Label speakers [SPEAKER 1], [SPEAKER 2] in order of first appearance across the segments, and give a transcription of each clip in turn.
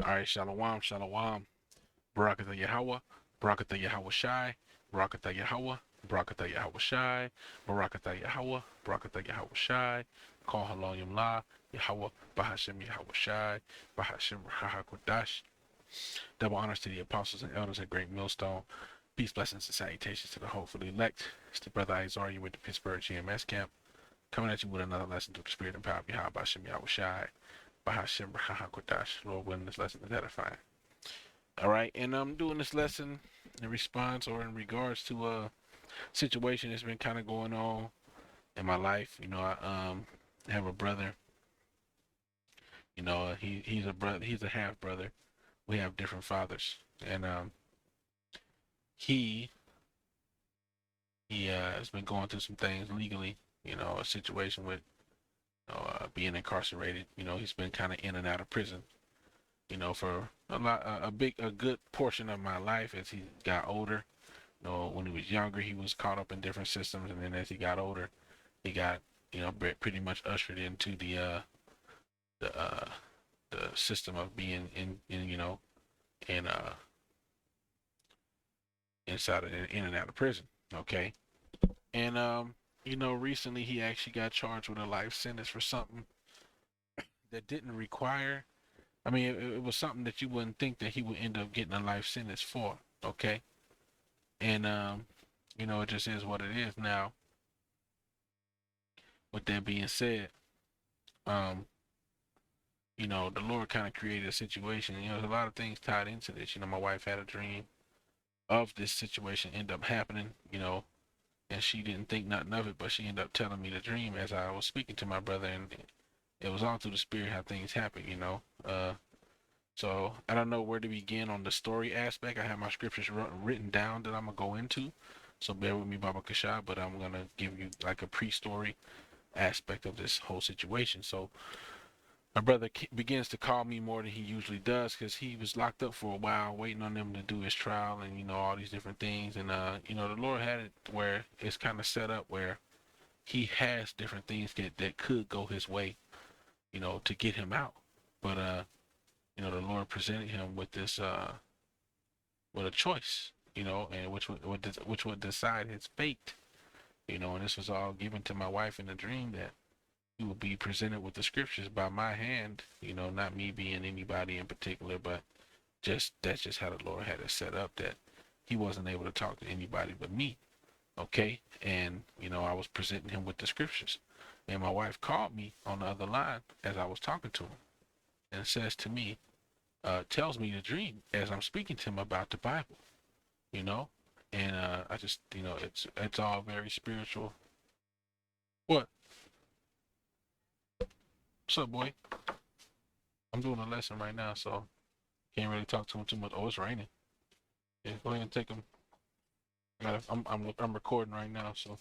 [SPEAKER 1] All right, Shalom, Shalom. Barakatha Yahweh, Barakatha Yahweh Shai, Barakatha Yahweh, Barakatha Yahweh Shai, Barakatha Yahweh, Barakatha Yahweh Shai, Call Halom La, Yahweh, Bahashem Yahweh Shai, Bahashem Rahakodash. Double honors to the apostles and elders at Great Millstone. Peace, blessings, and salutations to the hopefully elect. It's the brother Isaiah with the Pittsburgh GMS camp, coming at you with another lesson through the spirit and power of Yahweh, Bahashem Yahweh Shai, Bahashem Rahakodash. Lord willing, this lesson is edifying. All right, and I'm doing this lesson in response or in regards to a situation that's been kind of going on in my life. I have a brother. He's a brother. He's a half brother. We have different fathers, and he has been going through some things legally. A situation with being incarcerated. He's been kind of in and out of prison. For a good portion of my life as he got older. When he was younger, he was caught up in different systems, and then as he got older, he got pretty much ushered into the the system of being in inside of in and out of prison. Okay, and recently he actually got charged with a life sentence for something that didn't require. I mean, it was something that you wouldn't think that he would end up getting a life sentence for. Okay, and it just is what it is now. With that being said, um, the Lord kind of created a situation. There's a lot of things tied into this. My wife had a dream of this situation end up happening, and she didn't think nothing of it, but she ended up telling me the dream as I was speaking to my brother, and it was all through the spirit how things happen. So I don't know where to begin on the story aspect. I have my scriptures written down that I'm gonna go into. So bear with me, Baba Kasha, but I'm gonna give you like a pre-story aspect of this whole situation. So my brother begins to call me more than he usually does because he was locked up for a while waiting on them to do his trial and all these different things. And the Lord had it where it's kind of set up where he has different things that could go his way, to get him out. But the Lord presented him with this with a choice, and which would decide his fate. And this was all given to my wife in a dream that he will be presented with the scriptures by my hand, not me being anybody in particular, but that's just how the Lord had it set up that he wasn't able to talk to anybody but me. Okay. And, I was presenting him with the scriptures. And my wife called me on the other line as I was talking to him and says to me, tells me the dream as I'm speaking to him about the Bible, you know? And I just, it's all very spiritual. What? What's up, boy? I'm doing a lesson right now, so can't really talk to him too much. Oh, it's raining. Yeah, go ahead and take him. I'm recording right now, so.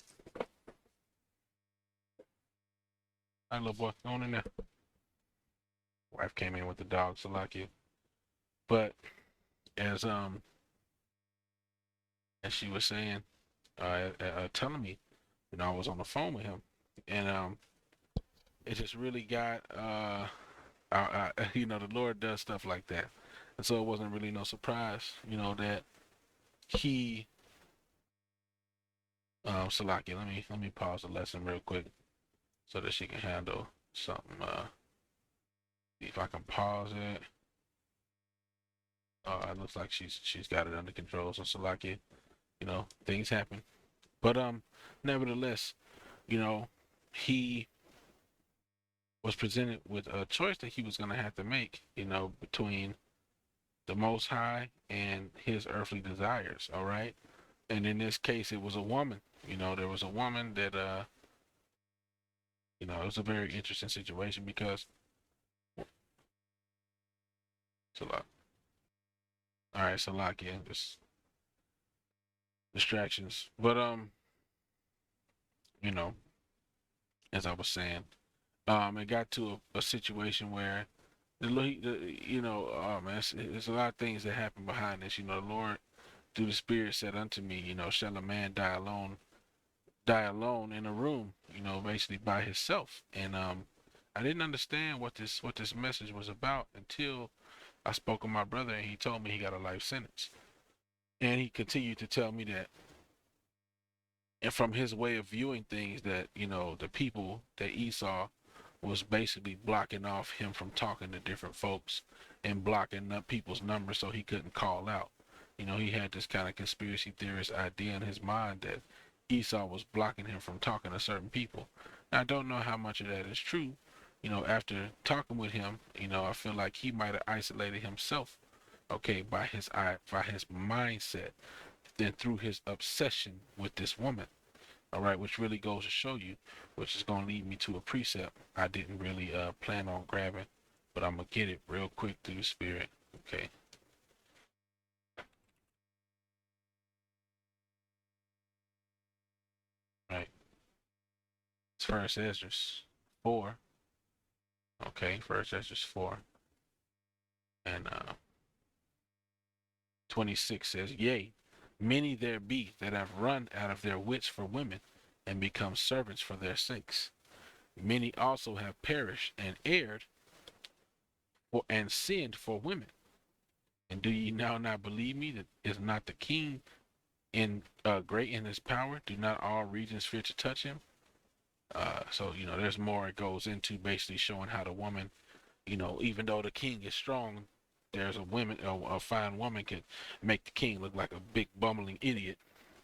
[SPEAKER 1] All right, little boy, go on in there. Wife came in with the dog, Salakia. But as as she was saying, telling me, I was on the phone with him, and it just really got the Lord does stuff like that, and so it wasn't really no surprise, that he Salakia. Let me pause the lesson real quick so that she can handle something. See if I can pause it. It looks like she's got it under control. So Salakia, things happen. But nevertheless, you know, he was presented with a choice that he was gonna have to make, between the Most High and his earthly desires. All right, and in this case, it was a woman. There was a woman that it was a very interesting situation because Salak. All right, Salakia, just distractions. But you know, as I was saying, it got to a situation where oh man, it's a lot of things that happen behind this. The Lord through the Spirit said unto me, shall a man die alone in a room, basically by himself. And I didn't understand what this message was about until I spoke with my brother and he told me he got a life sentence. And he continued to tell me that, and from his way of viewing things, that, the people that Esau was basically blocking off him from talking to different folks and blocking up people's numbers so he couldn't call out. He had this kind of conspiracy theorist idea in his mind that Esau was blocking him from talking to certain people. Now, I don't know how much of that is true. After talking with him, I feel like he might have isolated himself, okay, by his mindset, then through his obsession with this woman. All right, which really goes to show you, which is going to lead me to a precept I didn't really plan on grabbing, but I'm going to get it real quick through the spirit. Okay. Right. It's First Ezra 4. Okay, First Ezra 4. And 26 says, Yea, many there be that have run out of their wits for women and become servants for their sakes. Many also have perished and erred and sinned for women. And do ye now not believe me that is not the king in great in his power? Do not all regions fear to touch him? So there's more it goes into, basically showing how the woman, even though the king is strong, there's a fine woman can make the king look like a big bumbling idiot,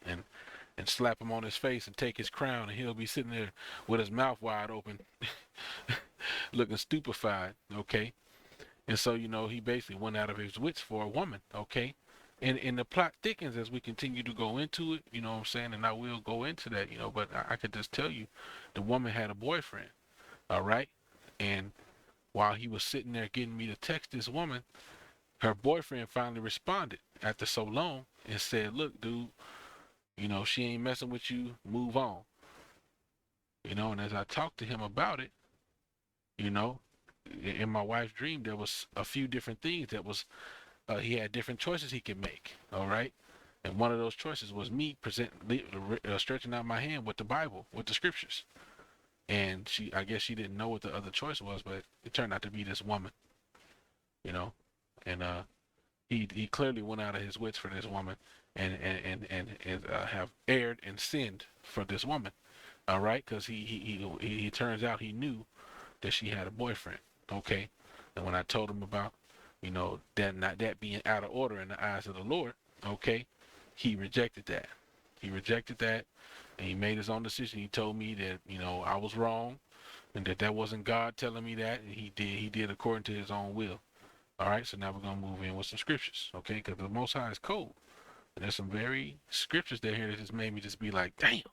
[SPEAKER 1] and slap him on his face and take his crown, and he'll be sitting there with his mouth wide open, looking stupefied. Okay. And so, he basically went out of his wits for a woman, okay? And the plot thickens as we continue to go into it, you know what I'm saying? And I will go into that, but I could just tell you the woman had a boyfriend, all right? And while he was sitting there getting me to text this woman, her boyfriend finally responded after so long and said, Look, dude, she ain't messing with you, move on. And as I talked to him about it, you know, in my wife's dream, there was a few different things that was he had different choices he could make. All right, and one of those choices was me stretching out my hand with the Bible, with the scriptures. And I guess she didn't know what the other choice was, but it turned out to be this woman. You know, and he clearly went out of his wits for this woman, and have erred and sinned for this woman. All right, because he turns out he knew that she had a boyfriend. Okay, and when I told him about, that being out of order in the eyes of the Lord, okay, he rejected that. He rejected that, and he made his own decision. He told me that I was wrong, and that wasn't God telling me that, and he did according to his own will. All right, so now we're gonna move in with some scriptures, okay? Because the Most High is cold, and there's some very scriptures there here that just made me just be like, damn,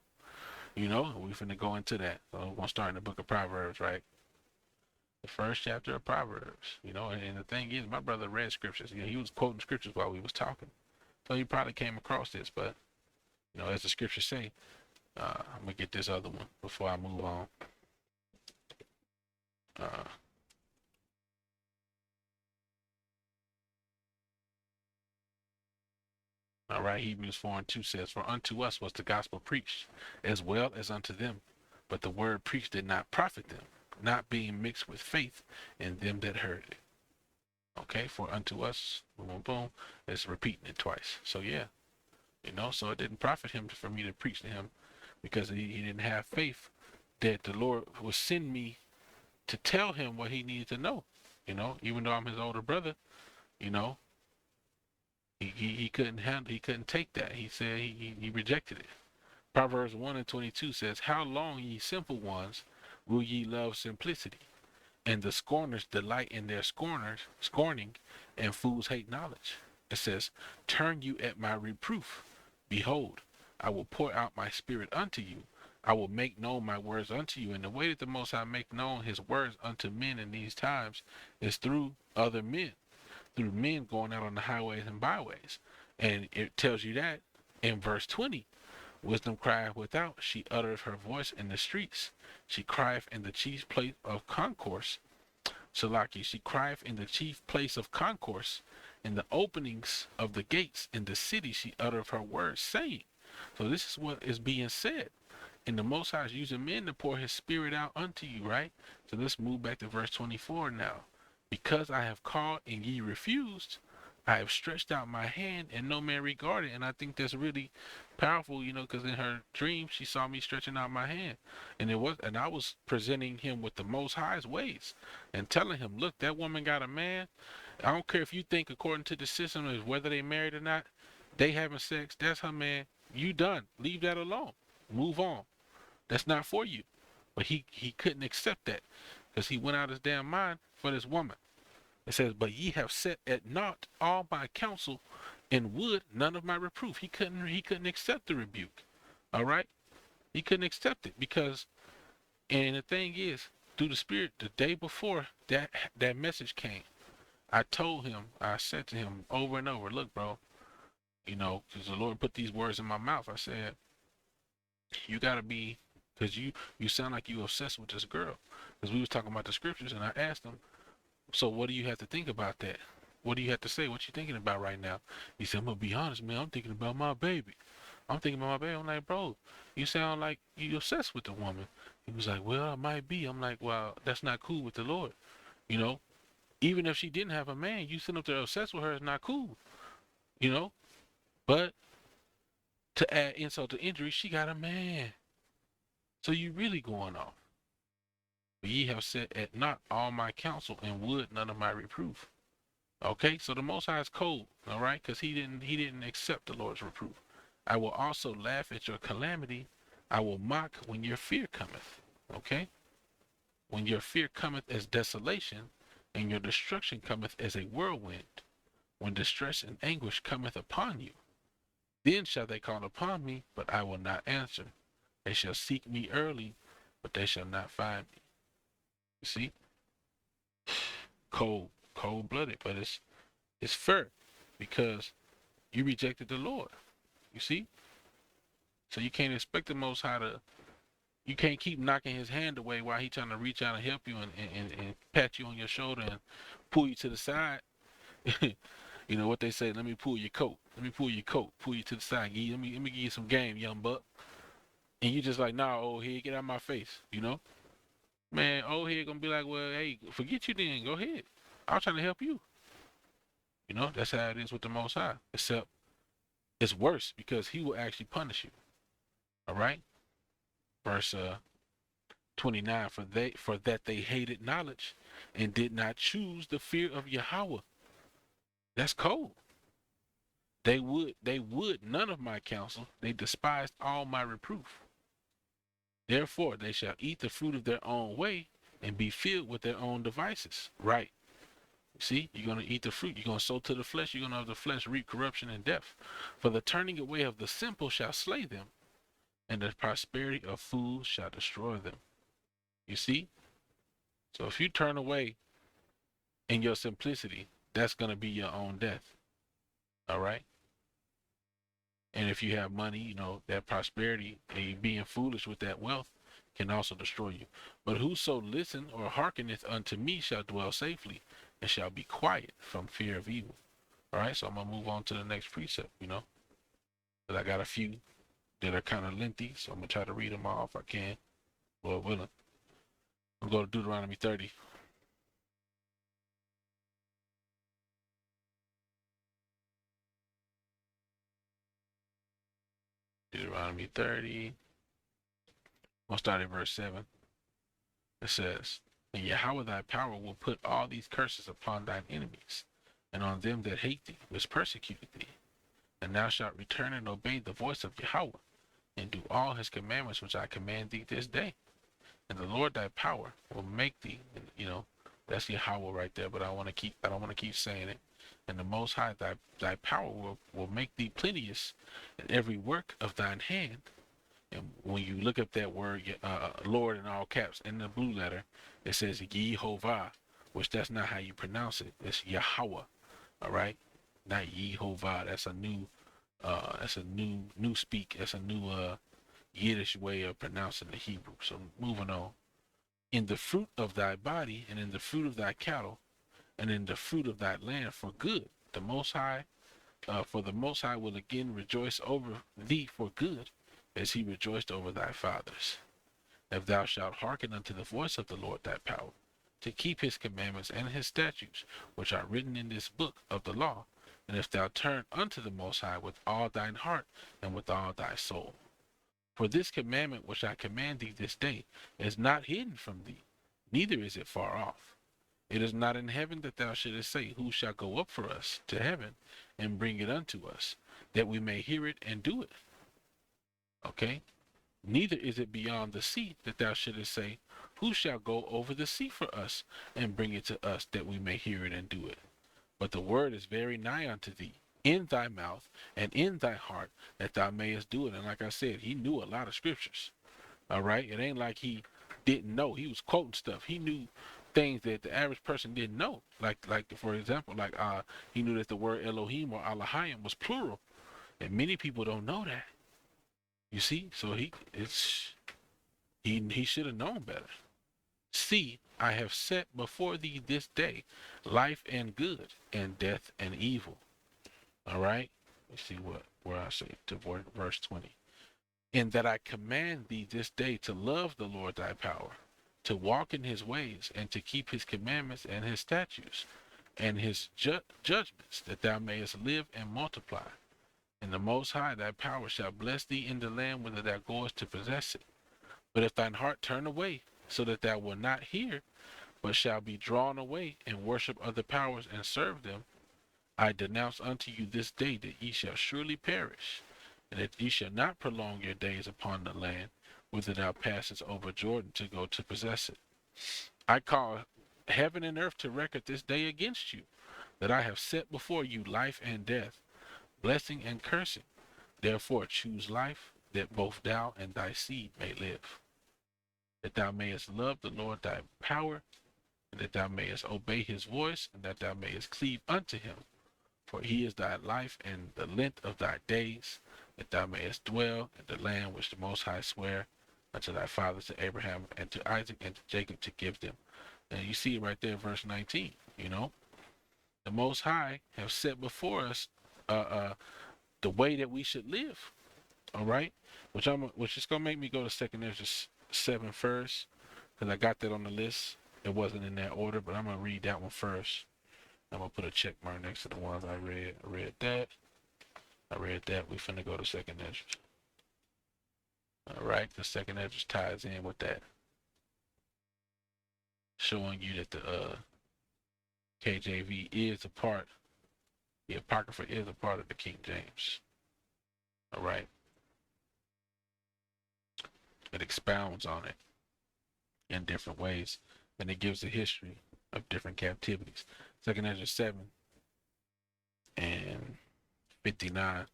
[SPEAKER 1] we finna go into that. So we're gonna start in the book of Proverbs, right? The first chapter of Proverbs, and the thing is, my brother read scriptures. He was quoting scriptures while we was talking, so he probably came across this. But as the scriptures say, I'm gonna get this other one before I move on. Uh, all right, Hebrews 4:2 says, "For unto us was the gospel preached, as well as unto them, but the word preached did not profit them, not being mixed with faith in them that heard it." Okay, for unto us, boom, boom, boom, it's repeating it twice. So yeah, so it didn't profit him for me to preach to him, because he didn't have faith that the Lord would send me to tell him what he needed to know. Even though I'm his older brother, you know, he couldn't handle, he couldn't take that. He said he rejected it. Proverbs 1:22 says, "How long, ye simple ones, will ye love simplicity? And the scorners delight in their scorning, and fools hate knowledge." It says, "Turn you at my reproof. Behold, I will pour out my spirit unto you. I will make known my words unto you." And the way that the Most High make known his words unto men in these times is through other men, through men going out on the highways and byways. And it tells you that in verse 20. Wisdom crieth without, she uttereth her voice in the streets. She crieth in the chief place of concourse. Salaki, she crieth in the chief place of concourse, in the openings of the gates, in the city she uttereth her words, saying. So this is what is being said. And the Most High is using men to pour his spirit out unto you, right? So let's move back to verse 24 now. Because I have called and ye refused, I have stretched out my hand and no man regarded. And I think that's really powerful, because in her dream she saw me stretching out my hand, and I was presenting him with the Most High's ways, and telling him, look, that woman got a man. I don't care if you think according to the system is whether they married or not, they having sex. That's her man. You done. Leave that alone. Move on. That's not for you. But he couldn't accept that because he went out his damn mind for this woman. It says, but ye have set at naught all my counsel, and would none of my reproof. He couldn't accept the rebuke. All right? He couldn't accept it because, and the thing is, through the Spirit, the day before that message came, I told him, I said to him over and over, look, bro, because the Lord put these words in my mouth. I said, you gotta be, because you sound like you obsessed with this girl. Because we was talking about the scriptures, and I asked him, so what do you have to think about that? What do you have to say? What you thinking about right now? He said, I'm gonna be honest, man. I'm thinking about my baby. I'm thinking about my baby. I'm like, bro, you sound like you obsessed with the woman. He was like, well, I might be. I'm like, well, that's not cool with the Lord. You know, even if she didn't have a man, you sitting up there obsessed with her is not cool. You know, but to add insult to injury, she got a man. So you really going off. But ye have set at naught all my counsel, and would none of my reproof. Okay, so the Most High is cold, all right, because he didn't accept the Lord's reproof. I will also laugh at your calamity. I will mock when your fear cometh. Okay, when your fear cometh as desolation, and your destruction cometh as a whirlwind. When distress and anguish cometh upon you, then shall they call upon me, but I will not answer. They shall seek me early, but they shall not find me. You see, cold blooded, but it's fair because you rejected the Lord. You see, so you can't expect the Most High to. You can't keep knocking his hand away while he trying to reach out and help you and pat you on your shoulder and pull you to the side. You know what they say? Let me pull your coat. Let me pull your coat. Pull you to the side. Let me give you some game, young buck. And you just like, nah, old head, get out of my face. Man, old head gonna be like, well, hey, forget you then. Go ahead. I was trying to help you. That's how it is with the Most High. Except it's worse because he will actually punish you. All right. Verse 29, for that they hated knowledge and did not choose the fear of Yahweh. That's cold. They would none of my counsel. They despised all my reproof. Therefore they shall eat the fruit of their own way and be filled with their own devices. Right. See, you're going to eat the fruit. You're going to sow to the flesh. You're going to have the flesh reap corruption and death. For the turning away of the simple shall slay them, and the prosperity of fools shall destroy them. You see? So if you turn away in your simplicity, that's going to be your own death. All right? And if you have money, that prosperity and you being foolish with that wealth can also destroy you. But whoso listen or hearkeneth unto me shall dwell safely and shall be quiet from fear of evil. All right, so I'm going to move on to the next precept, But I got a few that are kind of lengthy, so I'm going to try to read them all if I can, Lord willing. I'm going to Deuteronomy 30. Deuteronomy 30. I'll start at verse 7. It says, and Yahweh thy power will put all these curses upon thine enemies, and on them that hate thee, which persecuted thee. And thou shalt return and obey the voice of Yahweh, and do all his commandments which I command thee this day. And the Lord thy power will make thee, that's Yahweh right there, but I don't want to keep saying it. And the Most High thy power will make thee plenteous in every work of thine hand. And when you look up that word, Lord in all caps, in the blue letter, it says Yehovah, which that's not how you pronounce it. It's Yahweh, all right? Not Yehovah. That's a new speak. That's a new Yiddish way of pronouncing the Hebrew. So moving on. In the fruit of thy body, and in the fruit of thy cattle, and in the fruit of thy land for good, the Most High, for the Most High will again rejoice over thee for good, as he rejoiced over thy fathers. If thou shalt hearken unto the voice of the Lord thy power, to keep his commandments and his statutes, which are written in this book of the law, and if thou turn unto the Most High with all thine heart and with all thy soul. For this commandment which I command thee this day is not hidden from thee, neither is it far off. It is not in heaven that thou shouldest say, Who shall go up for us to heaven and bring it unto us, that we may hear it and do it? Okay? Neither is it beyond the sea that thou shouldest say, Who shall go over the sea for us and bring it to us, that we may hear it and do it? But the word is very nigh unto thee, in thy mouth and in thy heart, that thou mayest do it. And like I said, he knew a lot of scriptures. All right? It ain't like he didn't know. He was quoting stuff. He knew things that the average person didn't know. Like for example, he knew that the word Elohim or Elohim was plural. And many people don't know that. You see? So he should have known better. See, I have set before thee this day life and good, and death and evil. All right? Let's see where I say to verse 20. In that I command thee this day to love the Lord thy power, to walk in his ways, and to keep his commandments and his statutes, and his judgments, that thou mayest live and multiply. And the Most High thy power shall bless thee in the land whither thou goest to possess it. But if thine heart turn away, so that thou wilt not hear, but shall be drawn away and worship other powers and serve them, I denounce unto you this day that ye shall surely perish, and that ye shall not prolong your days upon the land whither thou passest over Jordan to go to possess it. I call heaven and earth to record this day against you, that I have set before you life and death, blessing and cursing. Therefore choose life, that both thou and thy seed may live, that thou mayest love the Lord thy power, and that thou mayest obey his voice, and that thou mayest cleave unto him. For he is thy life and the length of thy days, that thou mayest dwell in the land which the Most High sware unto thy fathers, to Abraham and to Isaac and to Jacob, to give them. And you see it right there, verse 19. The Most High have set before us the way that we should live. All right, which is gonna make me go to 2 Ezra 7 first, because I got that on the list. It wasn't in that order, but I'm gonna read that one first. I'm gonna put a check mark next to the ones I read. I read that. We finna go to 2 Ezra. All right, the 2 Ezra ties in with that, showing you that the KJV is a part, the Apocrypha is a part of the King James. All right. It expounds on it in different ways, and it gives a history of different captivities. 2 Ezra 7 and 59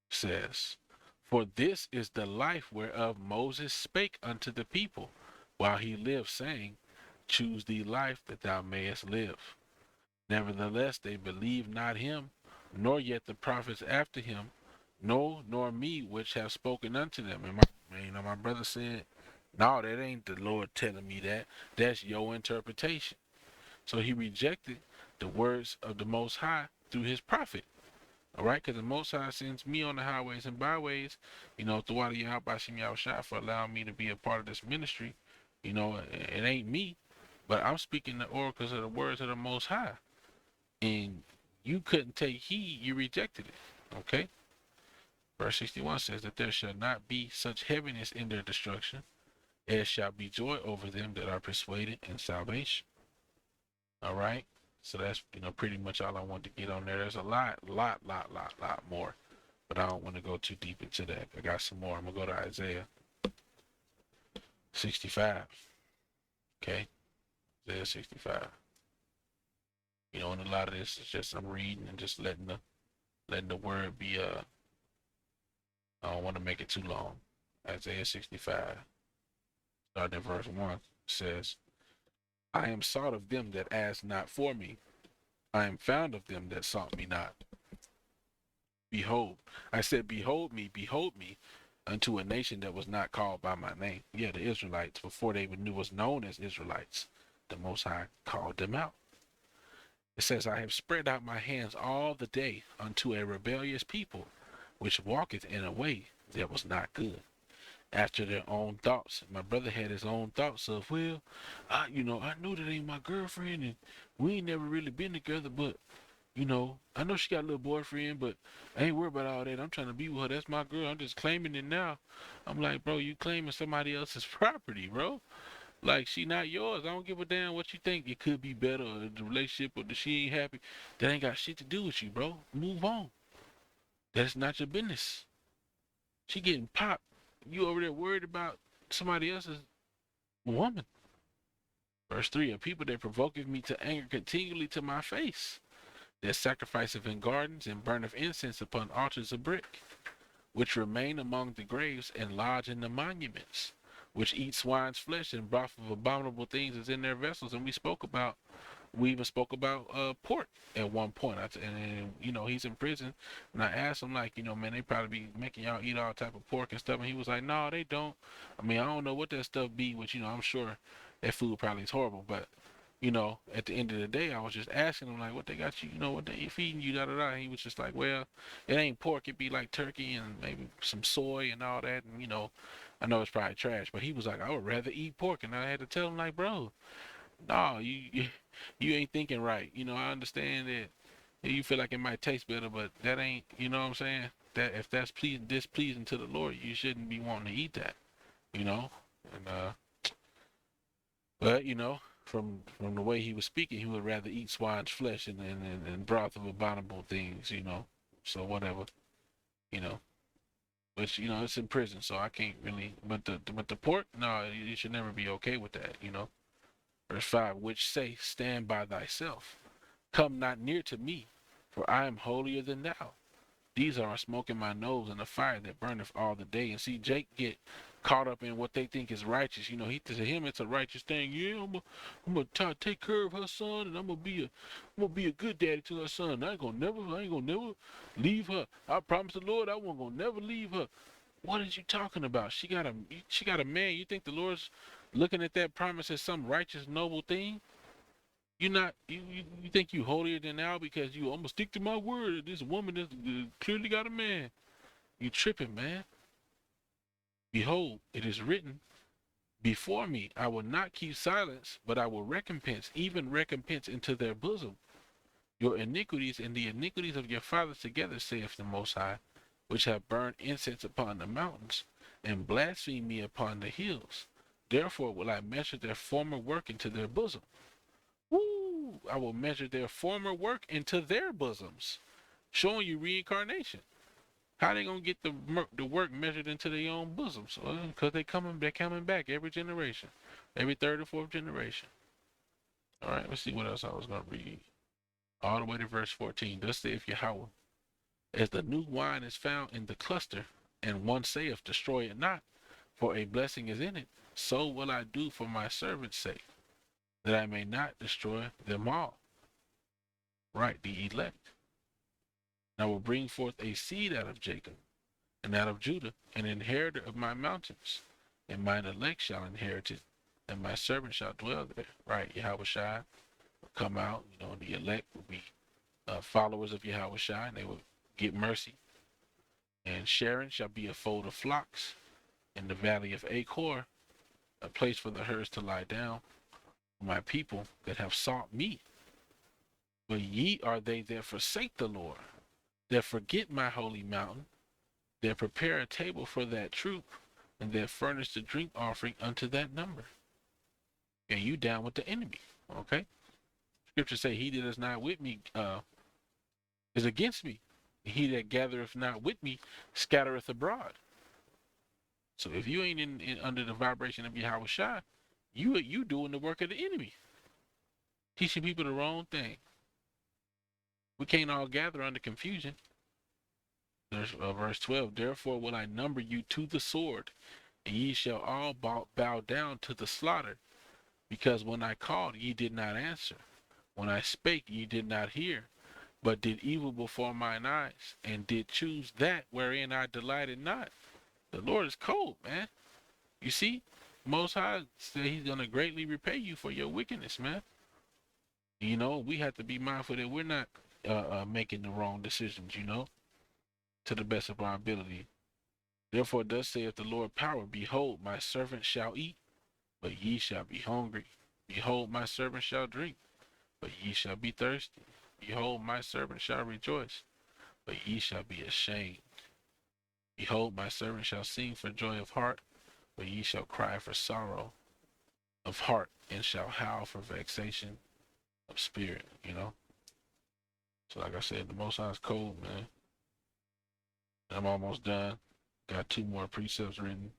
[SPEAKER 1] says, For this is the life whereof Moses spake unto the people while he lived, saying, Choose thee life, that thou mayest live. Nevertheless, they believed not him, nor yet the prophets after him, no, nor me, which have spoken unto them. And my brother said, No, that ain't the Lord telling me that. That's your interpretation. So he rejected the words of the Most High through his prophet. All right, because the Most High sends me on the highways and byways, throughout the Yahbashim Yahushua, for allowing me to be a part of this ministry. It ain't me, but I'm speaking the oracles of the words of the Most High. And you couldn't take heed, you rejected it. Okay? Verse 61 says that there shall not be such heaviness in their destruction, as shall be joy over them that are persuaded in salvation. All right? So that's, pretty much all I want to get on there. There's a lot more, but I don't want to go too deep into that. I got some more. I'm going to go to Isaiah 65. Okay? Isaiah 65. And a lot of this is just I'm reading and just letting the word be, I don't want to make it too long. Isaiah 65, starting at verse 1, says, I am sought of them that asked not for me. I am found of them that sought me not. Behold, I said, behold me, unto a nation that was not called by my name. Yeah, the Israelites, before they even knew was known as Israelites, the Most High called them out. It says, I have spread out my hands all the day unto a rebellious people, which walketh in a way that was not good, after their own thoughts. My brother had his own thoughts of, well, I know that ain't my girlfriend, and we ain't never really been together, but I know she got a little boyfriend, but I ain't worried about all that. I'm trying to be with her. That's my girl. I'm just claiming it now. I'm like, bro, you claiming somebody else's property, bro. Like, she not yours. I don't give a damn what you think. It could be better, or the relationship, or that she ain't happy. That ain't got shit to do with you, bro. Move on. That's not your business. She getting popped. You over there worried about somebody else's woman. Verse 3, a people that provoketh me to anger continually to my face, that sacrificeth in gardens and burneth incense upon altars of brick, which remain among the graves and lodge in the monuments, which eat swine's flesh and broth of abominable things is in their vessels. And we even spoke about pork at one point. And he's in prison, and I asked him, like, man, they probably be making y'all eat all type of pork and stuff, and he was like, no, they don't. I mean, I don't know what that stuff be, which I'm sure that food probably is horrible, but at the end of the day, I was just asking him, like, what they got you, what they feeding you, da da da. And he was just like, well, it ain't pork, it be like turkey and maybe some soy and all that, and I know it's probably trash, but he was like, I would rather eat pork, and I had to tell him, like, bro, no, you ain't thinking right. I understand that you feel like it might taste better, but that ain't, you know what I'm saying? That if that's displeasing to the Lord, you shouldn't be wanting to eat that, And but from the way he was speaking, he would rather eat swine's flesh and broth of abominable things. So whatever, you know. But it's in prison, so I can't really. But the pork, no, you should never be okay with that. Verse 5, which say, stand by thyself, come not near to me, for I am holier than thou. These are a smoke in my nose and a fire that burneth all the day. And see, Jake get caught up in what they think is righteous. He to him it's a righteous thing. Yeah, I'm gonna try to take care of her son, and I'm gonna be a good daddy to her son. I ain't gonna never leave her. I promise the Lord I won't gonna never leave her. What is you talking about? She got a man. You think the Lord's looking at that promise as some righteous, noble thing? You not you think you holier than thou because I'm gonna stick to my word. This woman is clearly got a man. You tripping, man. Behold, it is written before me. I will not keep silence, but I will recompense, even recompense into their bosom. Your iniquities and the iniquities of your fathers together, saith the Most High, which have burned incense upon the mountains, and blasphemed me upon the hills. Therefore will I measure their former work into their bosom. Woo! I will measure their former work into their bosoms, showing you reincarnation. How they gonna get the work measured into their own bosoms? Because they're coming back every generation, every third or fourth generation. All right, let's see what else I was gonna read. All the way to verse 14. Thus saith Yahweh, as the new wine is found in the cluster, and one saith, destroy it not, for a blessing is in it, so will I do for my servant's sake, that I may not destroy them all. Right, the elect. And I will bring forth a seed out of Jacob, and out of Judah, an inheritor of my mountains, and mine elect shall inherit it, and my servant shall dwell there. Right, Yahweh Shai will come out, and the elect will be followers of Yahweh Shai, and they will get mercy. And Sharon shall be a fold of flocks, in the valley of Achor, a place for the herds to lie down. My people that have sought me, but ye are they that forsake the Lord, that forget my holy mountain, that prepare a table for that troop, and that furnish the drink offering unto that number. And you down with the enemy, okay? Scripture say, he that is not with me is against me. He that gathereth not with me scattereth abroad. So if you ain't in under the vibration of Yahweh Shai, you doing the work of the enemy, teaching people the wrong thing. We can't all gather under confusion. There's verse 12. Therefore will I number you to the sword, and ye shall all bow down to the slaughter, because when I called, ye did not answer. When I spake, ye did not hear, but did evil before mine eyes, and did choose that wherein I delighted not. The Lord is cold, man. You see, Most High said he's going to greatly repay you for your wickedness, man. We have to be mindful that we're not making the wrong decisions, to the best of our ability. Therefore thus saith the Lord power, behold, my servant shall eat, but ye shall be hungry. Behold, my servant shall drink, but ye shall be thirsty. Behold, my servant shall rejoice, but ye shall be ashamed. Behold, my servant shall sing for joy of heart, but ye shall cry for sorrow of heart, and shall howl for vexation of spirit, you know? So like I said, the Most High is cold, man. I'm almost done. Got two more precepts written.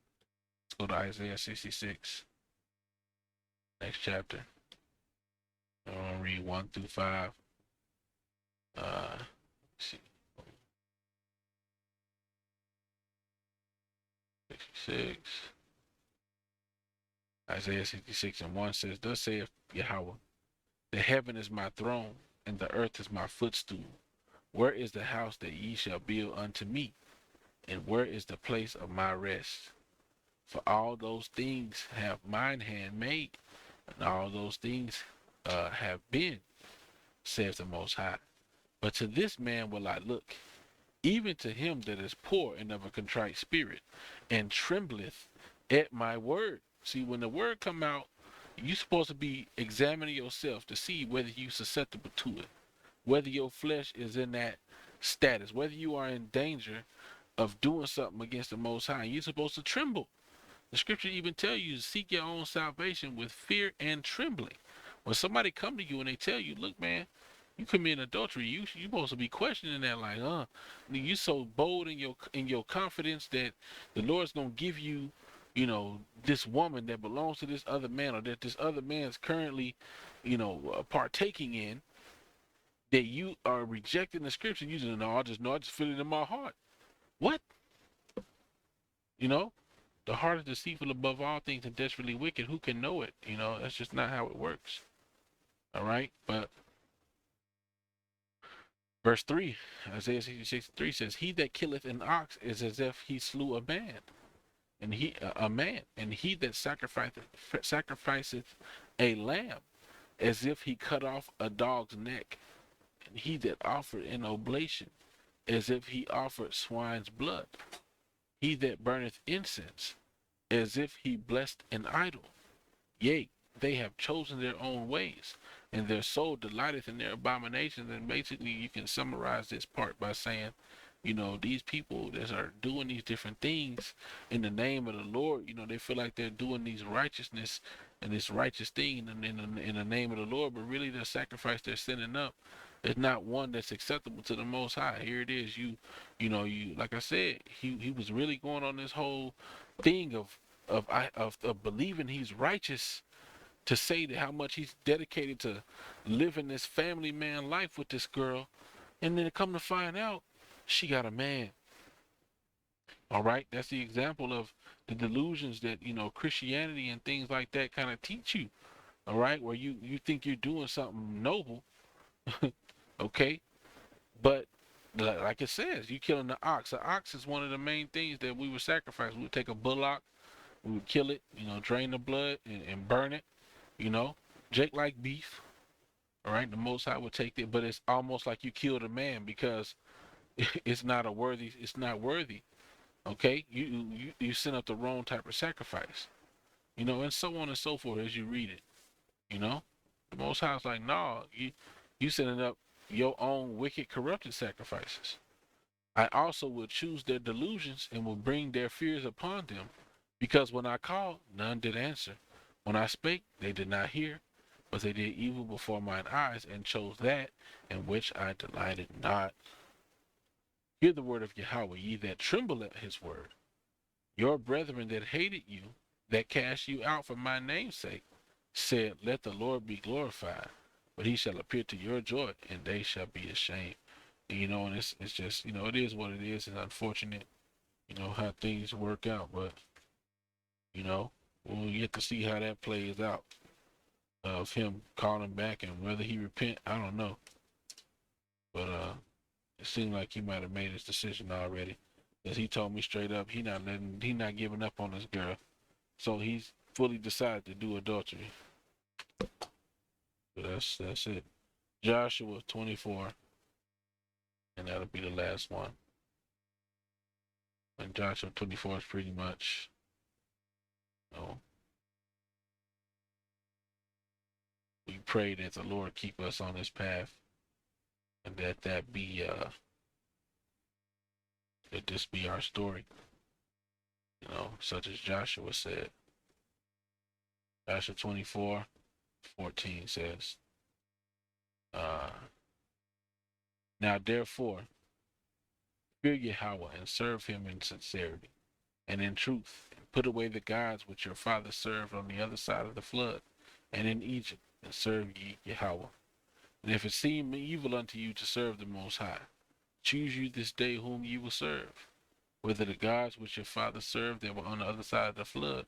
[SPEAKER 1] Let's go to Isaiah 66, next chapter. I'm gonna read 1 through 5. Let's see, 66. Isaiah 66 and 1 says, thus saith Yahweh, the heaven is my throne, and the earth is my footstool. Where is the house that ye shall build unto me? And where is the place of my rest? For all those things have mine hand made, and all those things have been, saith the Most High. But to this man will I look, even to him that is poor and of a contrite spirit, and trembleth at my word. See, when the word come out, you're supposed to be examining yourself to see whether you're susceptible to it, whether your flesh is in that status, whether you are in danger of doing something against the Most High. You're supposed to tremble. The scripture even tell you to seek your own salvation with fear and trembling. When somebody come to you and they tell you, look, man, you commit adultery, you supposed to be questioning that, like, you so bold in your confidence that the Lord's gonna give you, this woman that belongs to this other man, or that this other man is currently, partaking in, that you are rejecting the scripture. You just know, I just feel it in my heart. What? You know? The heart is deceitful above all things and desperately wicked. Who can know it? That's just not how it works. All right? But verse 3, Isaiah 66:3 says, he that killeth an ox is as if he slew a man, and a man, and he that sacrificeth a lamb, as if he cut off a dog's neck, and he that offered an oblation, as if he offered swine's blood, he that burneth incense, as if he blessed an idol. Yea, they have chosen their own ways, and their soul delighteth in their abominations. And basically, you can summarize this part by saying, these people that are doing these different things in the name of the Lord, they feel like they're doing these righteousness and this righteous thing in the name of the Lord, but really the sacrifice they're sending up is not one that's acceptable to the Most High. Here it is. You like I said, he was really going on this whole thing of believing he's righteous, to say that how much he's dedicated to living this family man life with this girl, and then to come to find out she got a man. All right, that's the example of the delusions that Christianity and things like that kind of teach you. All right, where you think you're doing something noble, okay, but like it says, you killing the ox. The ox is one of the main things that we would sacrifice. We would take a bullock, we would kill it, drain the blood and burn it, Jake like beef. All right, the Most High would take it, but it's almost like you killed a man because it's not worthy. Okay, you send up the wrong type of sacrifice, and so on and so forth as you read it. The Most High is like, no, you sending up your own wicked, corrupted sacrifices. I also will choose their delusions and will bring their fears upon them, because when I called, none did answer. When I spake, they did not hear, but they did evil before mine eyes, and chose that in which I delighted not. Hear the word of Yahweh, ye that tremble at his word. Your brethren that hated you, that cast you out for my name's sake, said, let the Lord be glorified. But he shall appear to your joy, and they shall be ashamed. And it's just, it is what it is. It's unfortunate, how things work out. But, we'll get to see how that plays out. Of him calling back, and whether he repent, I don't know. But it seemed like he might have made his decision already. Because he told me straight up he not giving up on this girl. So he's fully decided to do adultery. So that's it. Joshua 24, and that'll be the last one. And Joshua 24 is pretty much, you know, we pray that the Lord keep us on this path, and that be that this be our story, you know, such as Joshua said. Joshua 24:14 says, uh, now therefore, fear Yahweh and serve him in sincerity and in truth, and put away the gods which your fathers served on the other side of the flood and in Egypt, and serve ye Yahweh. And if it seem evil unto you to serve the Most High, choose you this day whom ye will serve, whether the gods which your fathers served that were on the other side of the flood,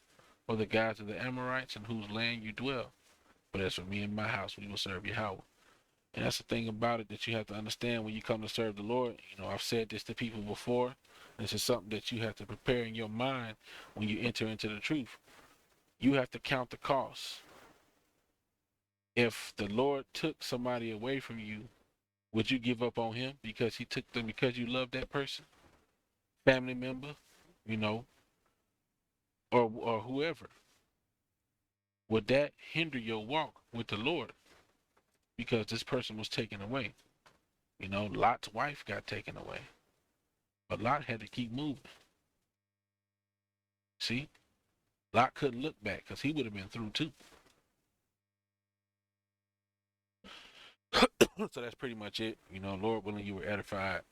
[SPEAKER 1] or the gods of the Amorites in whose land you dwell. But as for me and my house, we will serve Yahweh. And that's the thing about it that you have to understand when you come to serve the Lord. You know, I've said this to people before. This is something that you have to prepare in your mind when you enter into the truth. You have to count the cost. If the Lord took somebody away from you, would you give up on him because he took them because you love that person, family member, you know, or whoever? Would that hinder your walk with the Lord because this person was taken away? You know, Lot's wife got taken away, but Lot had to keep moving. See, Lot couldn't look back because he would have been through too. So that's pretty much it. You know, Lord willing, you were edified.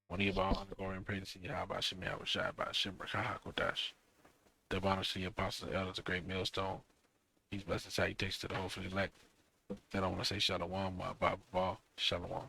[SPEAKER 1] One of your all honor, glory, and praise to you. How about Shemi? How shy about Shimmer? Kodash. The honors to the apostles and elders, a great millstone. These blessings, how he takes to the whole for the elect. That I want to say Shalom, my Bible, Shalom.